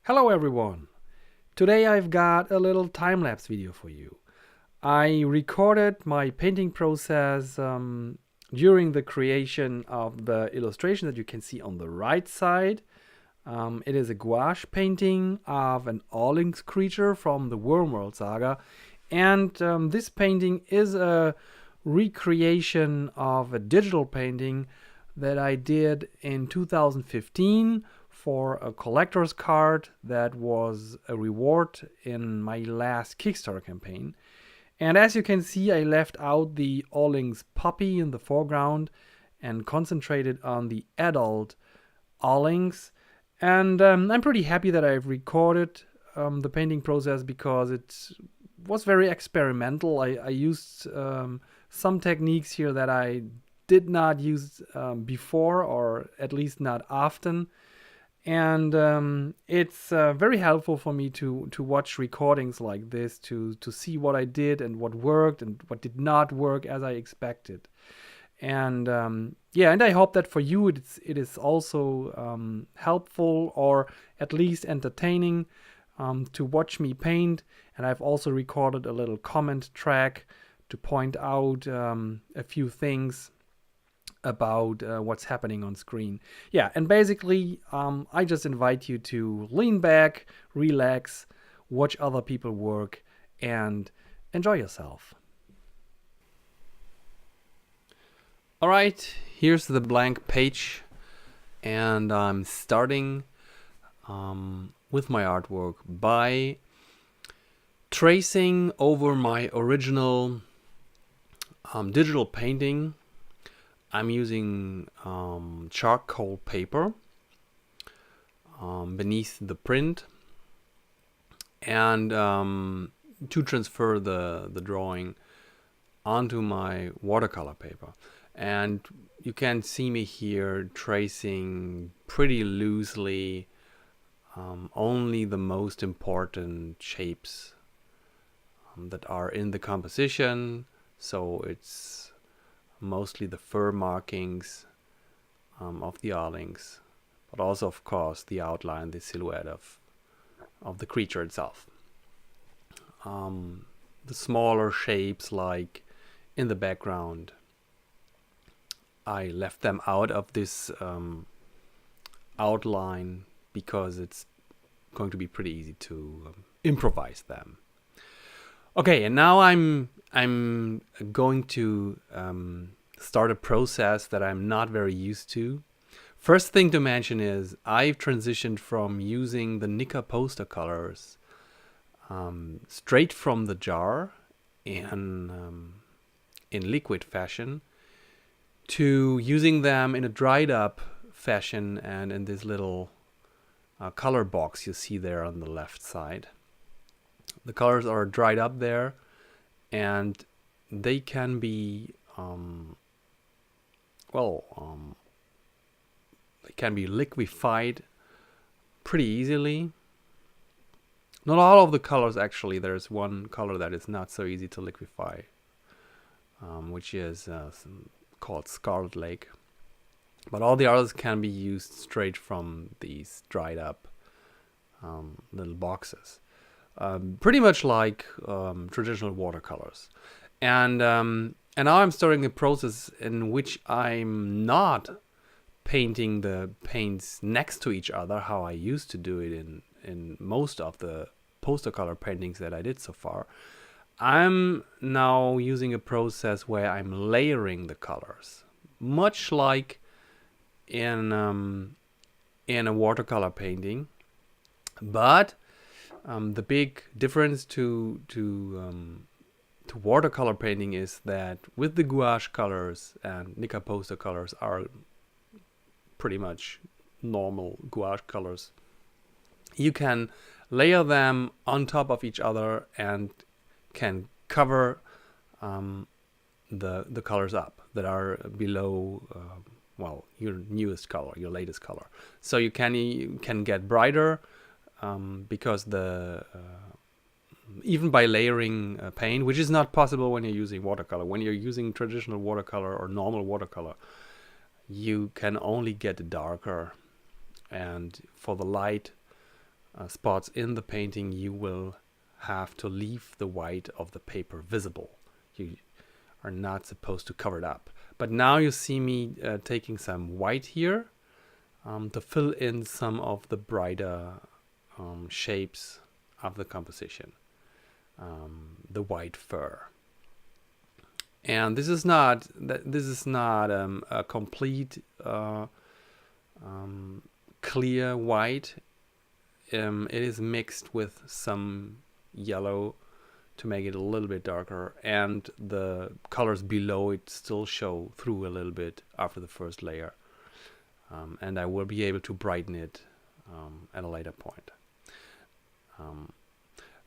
Hello everyone! Today I've got a little time-lapse video for you. I recorded my painting process during the creation of the illustration that you can see on the right side. It is a gouache painting of an Orlings creature from the Wormworld saga, and this painting is a recreation of a digital painting that I did in 2015 for a collector's card that was a reward in my last Kickstarter campaign. And as you can see, I left out the Orlings puppy in the foreground and concentrated on the adult Orlings. And I'm pretty happy that I've recorded the painting process because it was very experimental. I used some techniques here that I did not use before, or at least not often. And it's very helpful for me to watch recordings like this to see what I did and what worked and what did not work as I expected. And yeah, and I hope that for you it is also helpful or at least entertaining to watch me paint. And I've also recorded a little comment track to point out a few things about what's happening on screen. Yeah, and basically, I just invite you to lean back, relax, watch other people work, and enjoy yourself. All right, here's the blank page, and I'm starting with my artwork by tracing over my original digital painting. I'm using charcoal paper beneath the print, and to transfer the drawing onto my watercolor paper. And you can see me here tracing pretty loosely only the most important shapes that are in the composition. So it's mostly the fur markings of the Orlings, but also, of course, the outline, the silhouette of the creature itself. The smaller shapes, like in the background, I left them out of this outline because it's going to be pretty easy to improvise them. Okay, and now I'm going to start a process that I'm not very used to. First thing to mention is I've transitioned from using the Nika poster colors straight from the jar in liquid fashion to using them in a dried up fashion and in this little color box you see there on the left side. The colors are dried up there, and they can be they can be liquefied pretty easily. Not all of the colors, actually. There's one color that is not so easy to liquefy, which is called Scarlet Lake. But all the others can be used straight from these dried up little boxes. Pretty much like traditional watercolors. And now I'm starting a process in which I'm not painting the paints next to each other, how I used to do it in most of the poster color paintings that I did so far. I'm now using a process where I'm layering the colors, much like in a watercolor painting. But the big difference to watercolor painting is that with the gouache colors and Nika poster colors are pretty much normal gouache colors, you can layer them on top of each other and can cover the colors up that are below your newest color, your latest color. So you can get brighter because even by layering paint, which is not possible when you're using watercolor. When you're using traditional watercolor or normal watercolor, you can only get darker, and for the light spots in the painting, you will have to leave the white of the paper visible. You are not supposed to cover it up. But now you see me taking some white here to fill in some of the brighter shapes of the composition, the white fur. And this is not a complete clear white. It is mixed with some yellow to make it a little bit darker, and the colors below it still show through a little bit after the first layer, and I will be able to brighten it at a later point.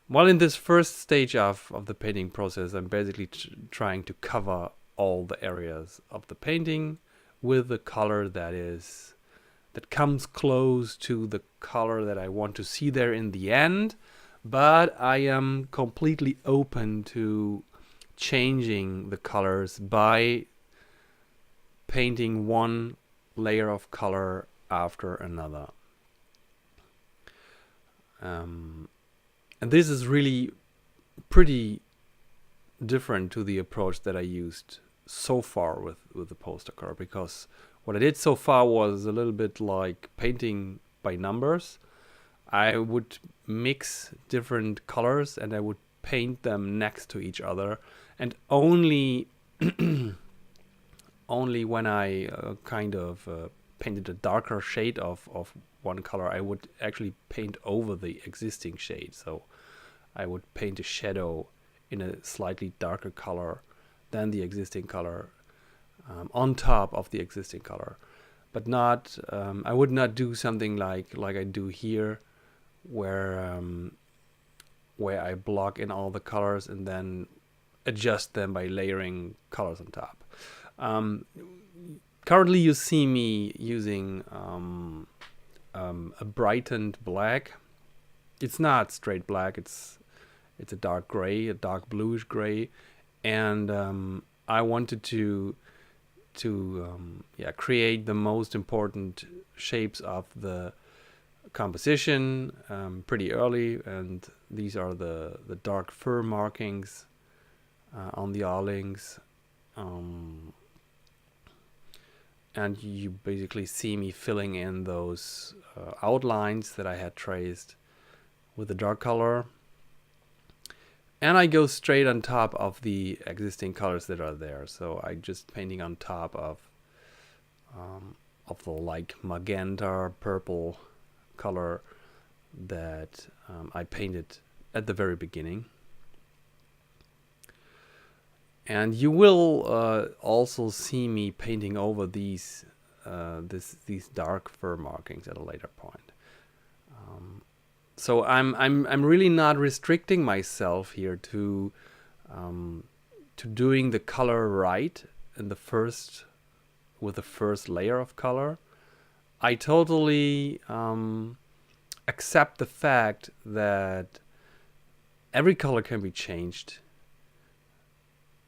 While in this first stage of the painting process, I'm basically trying to cover all the areas of the painting with a color that comes close to the color that I want to see there in the end, but I am completely open to changing the colors by painting one layer of color after another. And this is really pretty different to the approach that I used so far with the poster color, because what I did so far was a little bit like painting by numbers. I would mix different colors and I would paint them next to each other, and only when I painted a darker shade of one color, I would actually paint over the existing shade. So I would paint a shadow in a slightly darker color than the existing color on top of the existing color, but not. I would not do something like I do here, where I block in all the colors and then adjust them by layering colors on top. Currently, you see me using a brightened black. It's not straight black. It's a dark gray, a dark bluish gray, and I wanted to create the most important shapes of the composition pretty early, and these are the dark fur markings on the awnings, and you basically see me filling in those outlines that I had traced with the dark color, and I go straight on top of the existing colors that are there. So I just painting on top of the like magenta purple color that I painted at the very beginning. And you will also see me painting over these dark fur markings at a later point. So I'm really not restricting myself here to doing the color right in with the first layer of color. I totally accept the fact that every color can be changed.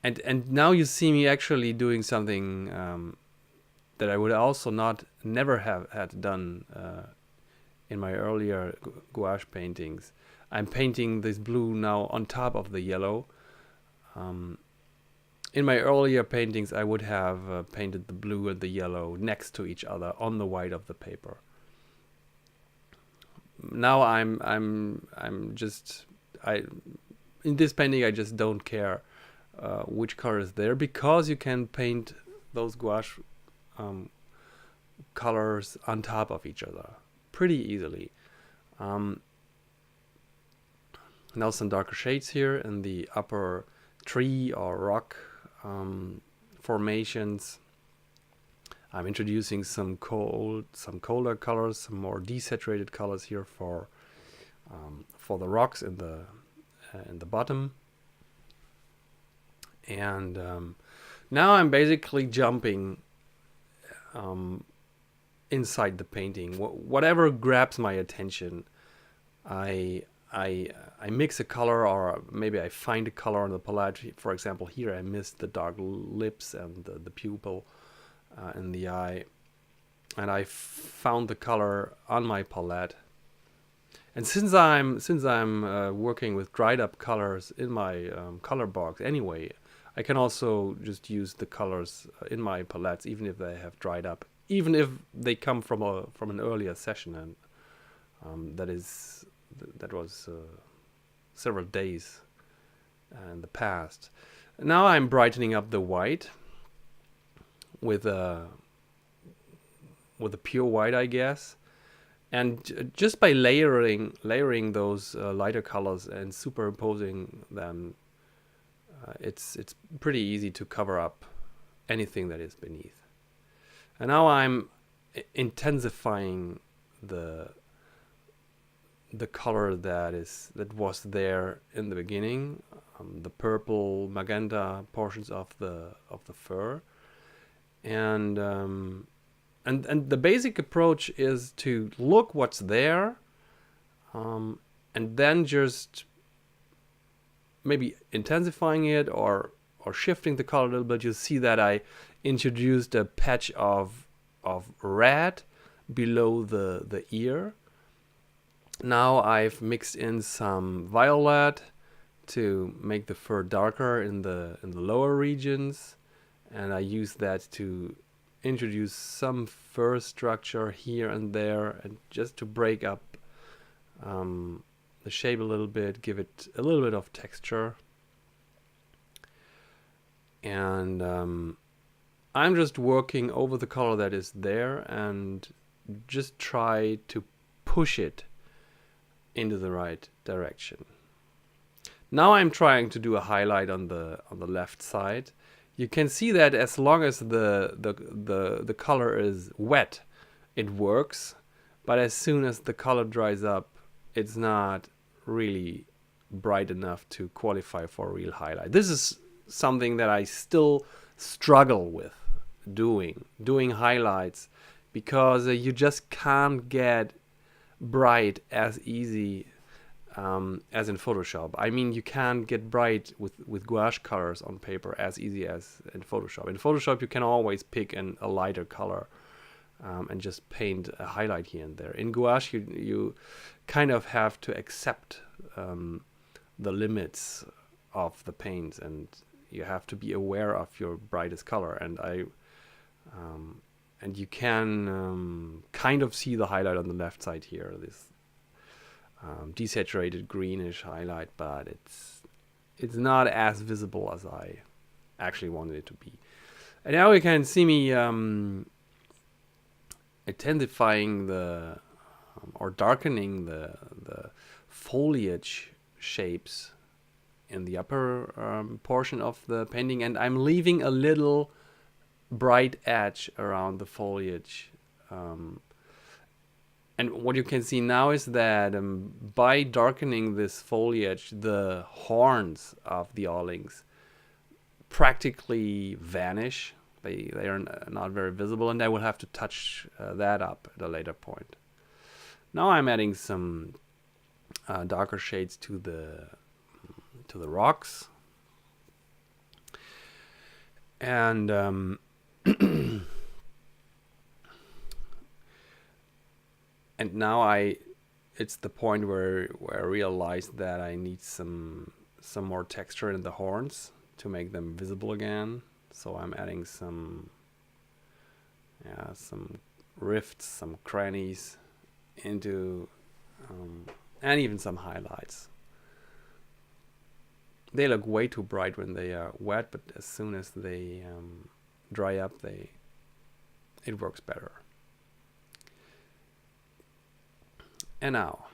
And now you see me actually doing something that I would also never have had done in my earlier gouache paintings. I'm painting this blue now on top of the yellow. In my earlier paintings, I would have painted the blue and the yellow next to each other on the white of the paper. Now in this painting I just don't care which color is there, because you can paint those gouache colors on top of each other pretty easily. Now some darker shades here in the upper tree or rock formations. I'm introducing some colder colors, some more desaturated colors here for the rocks in the bottom. And now I'm basically jumping inside the painting. Whatever grabs my attention, I mix a color, or maybe I find a color on the palette. For example, here I missed the dark lips and the pupil in the eye, and I found the color on my palette. And since I'm working with dried up colors in my color box anyway, I can also just use the colors in my palettes, even if they have dried up, even if they come from an earlier session, and that was several days in the past. Now I'm brightening up the white with a pure white, I guess. And just by layering those lighter colors and superimposing them, it's pretty easy to cover up anything that is beneath. And now I'm intensifying the color that was there in the beginning, the purple magenta portions of the fur, and the basic approach is to look what's there, and then just maybe intensifying it or shifting the color a little bit. You'll see that I introduced a patch of red below the ear. Now I've mixed in some violet to make the fur darker in the lower regions, and I use that to introduce some fur structure here and there, and just to break up the shape a little bit, give it a little bit of texture. And I'm just working over the color that is there and just try to push it into the right direction. Now I'm trying to do a highlight on the left side. You can see that as long as the color is wet, it works. But as soon as the color dries up, it's not really bright enough to qualify for a real highlight. This is something that I still struggle with doing highlights, because you just can't get bright as easy as in Photoshop. I mean, you can't get bright with gouache colors on paper as easy as in Photoshop. In Photoshop, you can always pick a lighter color and just paint a highlight here and there. In gouache, you kind of have to accept the limits of the paints, and you have to be aware of your brightest color. And you can kind of see the highlight on the left side here, this desaturated greenish highlight, but it's not as visible as I actually wanted it to be. And now you can see me intensifying or darkening the foliage shapes in the upper portion of the painting, and I'm leaving a little bright edge around the foliage. And what you can see now is that by darkening this foliage, the horns of the Ohrlings practically vanish. They are not very visible, and I will have to touch that up at a later point. Now I'm adding some darker shades to the rocks, and and now it's the point where I realized that I need some more texture in the horns to make them visible again. So I'm adding some rifts, some crannies into, and even some highlights. They look way too bright when they are wet, but as soon as they dry up, it works better. And now,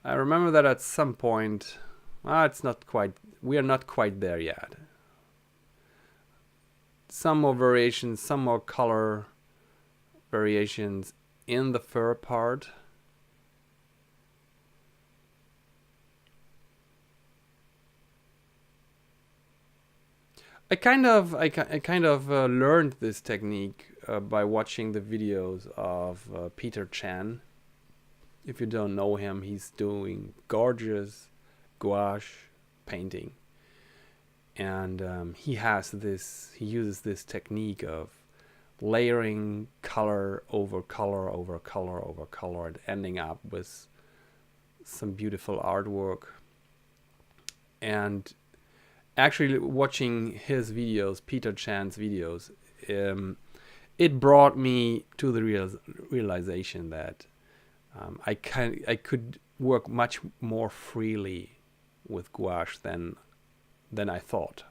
I remember that at some point, we are not quite there yet. Some more variations, some more color variations in the fur part. I kind of learned this technique by watching the videos of Peter Chan. If you don't know him, he's doing gorgeous gouache painting, and he uses this technique of layering color over color over color over color and ending up with some beautiful artwork. And actually watching his videos, Peter Chan's videos, it brought me to the realization that I could work much more freely with gouache than I thought.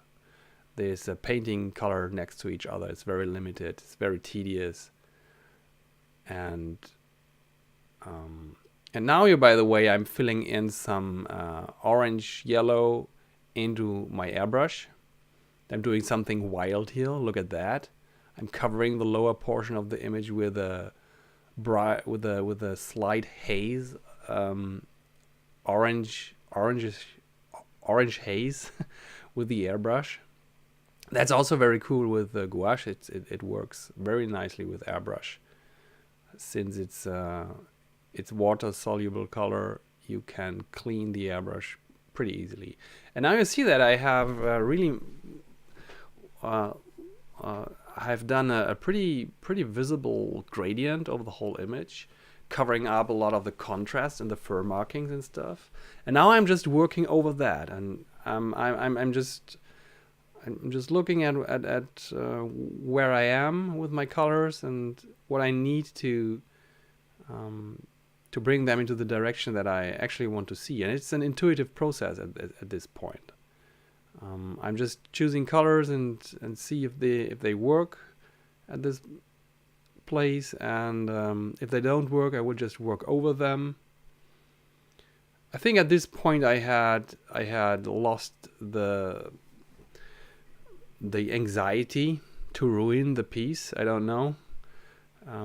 There's a painting color next to each other. It's very limited. It's very tedious. And now here, by the way, I'm filling in some orange yellow into my airbrush. I'm doing something wild here. Look at that. I'm covering the lower portion of the image with a slight haze, orange haze with the airbrush. That's also very cool with gouache. It works very nicely with airbrush. Since it's water soluble color, you can clean the airbrush pretty easily. And now you see that I have really I've done a pretty visible gradient over the whole image, covering up a lot of the contrast and the fur markings and stuff. And now I'm just working over that, and I'm just looking at where I am with my colors and what I need to bring them into the direction that I actually want to see. And it's an intuitive process at this point. I'm just choosing colors and see if they work at this place, and if they don't work, I would just work over them. I think at this point I had lost the anxiety to ruin the piece. I don't know.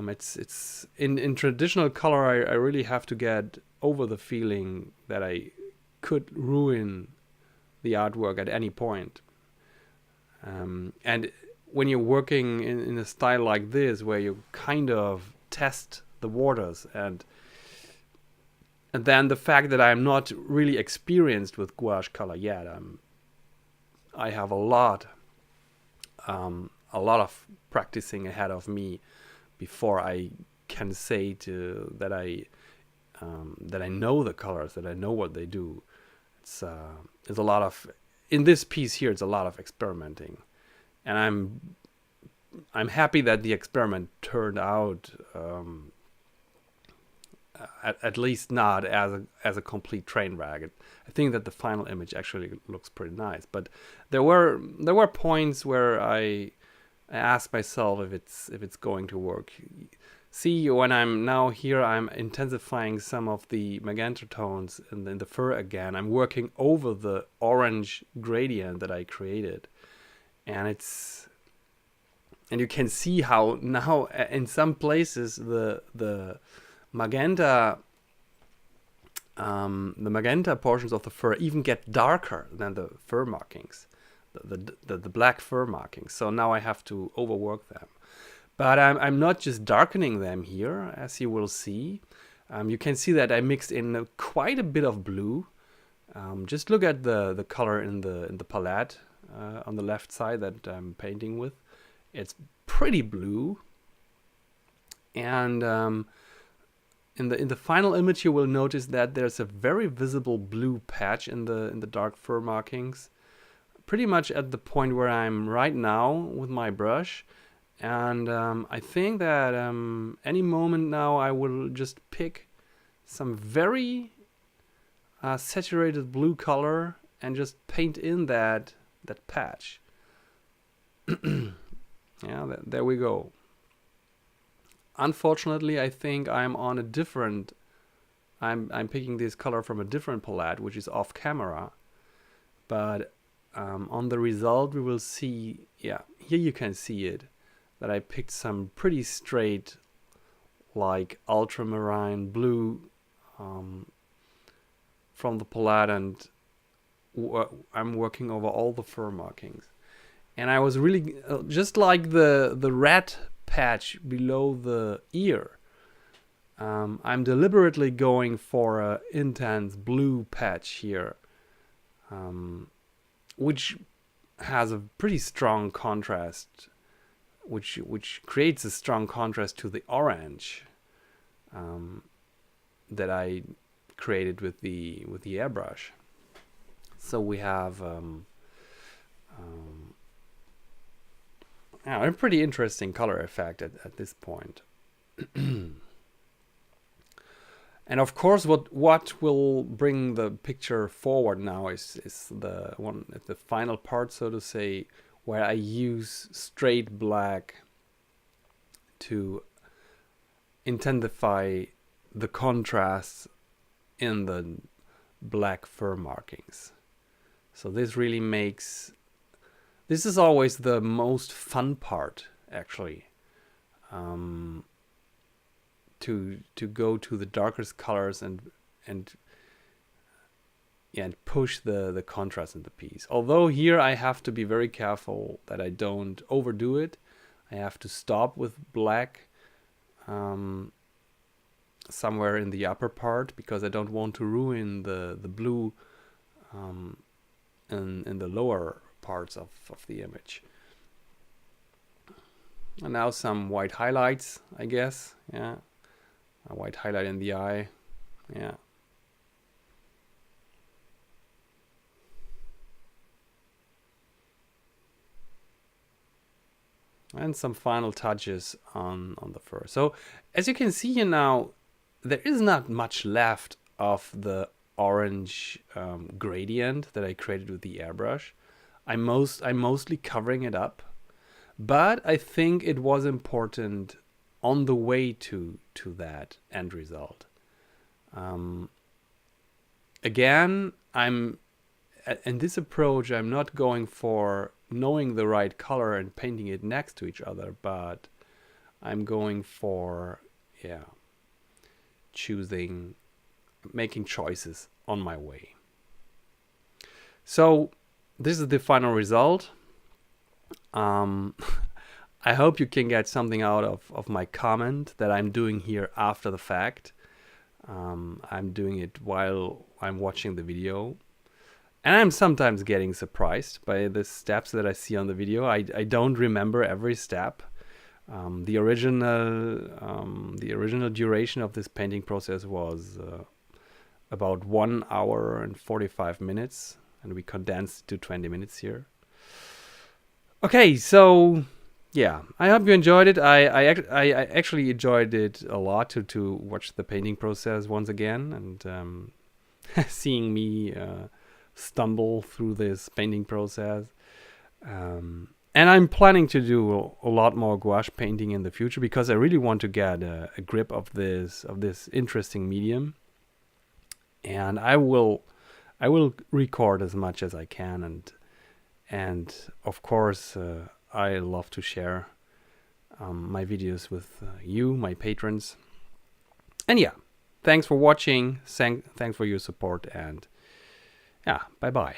It's in traditional color. I really have to get over the feeling that I could ruin the artwork at any point. And when you're working in a style like this, where you kind of test the waters, and then the fact that I'm not really experienced with gouache color yet, I have a lot of practicing ahead of me before I can say that I know the colors, that I know what they do. It's a lot of, in this piece here, it's a lot of experimenting, and I'm happy that the experiment turned out at least not as a complete train wreck. I think that the final image actually looks pretty nice, but there were points where I asked myself if it's going to work. See, when I'm now here, I'm intensifying some of the magenta tones in the fur again. I'm working over the orange gradient that I created, and you can see how now in some places the magenta portions of the fur even get darker than the fur markings, the black fur markings. So now I have to overwork them. But I'm not just darkening them here, as you will see. You can see that I mixed in quite a bit of blue. Just look at the color in the palette on the left side that I'm painting with. It's pretty blue. And in the final image, you will notice that there's a very visible blue patch in the dark fur markings, pretty much at the point where I'm right now with my brush. And I think that any moment now I will just pick some very saturated blue color and just paint in that patch. Yeah, there we go. Unfortunately, I think I'm on a different. I'm picking this color from a different palette, which is off camera. But on the result, we will see. Yeah, here you can see it. That I picked some pretty straight, like ultramarine blue from the palette, and I'm working over all the fur markings. And I was really, just like the red patch below the ear, I'm deliberately going for an intense blue patch here, which has a pretty strong contrast which creates a strong contrast to the orange that I created with the airbrush. So we have a pretty interesting color effect at this point. And of course, what will bring the picture forward now is the final part, so to say, where I use straight black to intensify the contrasts in the black fur markings. So this really makes, this is always the most fun part, actually, to go to the darkest colors and push the contrast in the piece. Although here I have to be very careful that I don't overdo it. I have to stop with black somewhere in the upper part, because I don't want to ruin the blue in the lower parts of the image. And now some white highlights, I guess. Yeah, a white highlight in the eye. Yeah. And some final touches on the fur. So as you can see here now, there is not much left of the orange gradient that I created with the airbrush. I'm mostly covering it up, but I think it was important on the way to that end result. Again, in this approach, I'm not going for knowing the right color and painting it next to each other, but I'm going for making choices on my way. So this is the final result. I hope you can get something out of my comment that I'm doing here after the fact. I'm doing it while I'm watching the video. And I'm sometimes getting surprised by the steps that I see on the video. I don't remember every step. The original duration of this painting process was about 1 hour and 45 minutes, and we condensed to 20 minutes here. Okay, so yeah, I hope you enjoyed it. I actually enjoyed it a lot to watch the painting process once again, and seeing me stumble through this painting process. And I'm planning to do a lot more gouache painting in the future, because I really want to get a grip of this interesting medium. And I will record as much as I can, and of course I love to share my videos with you, my patrons. And yeah, thanks for watching. Thanks for your support, and yeah, bye bye.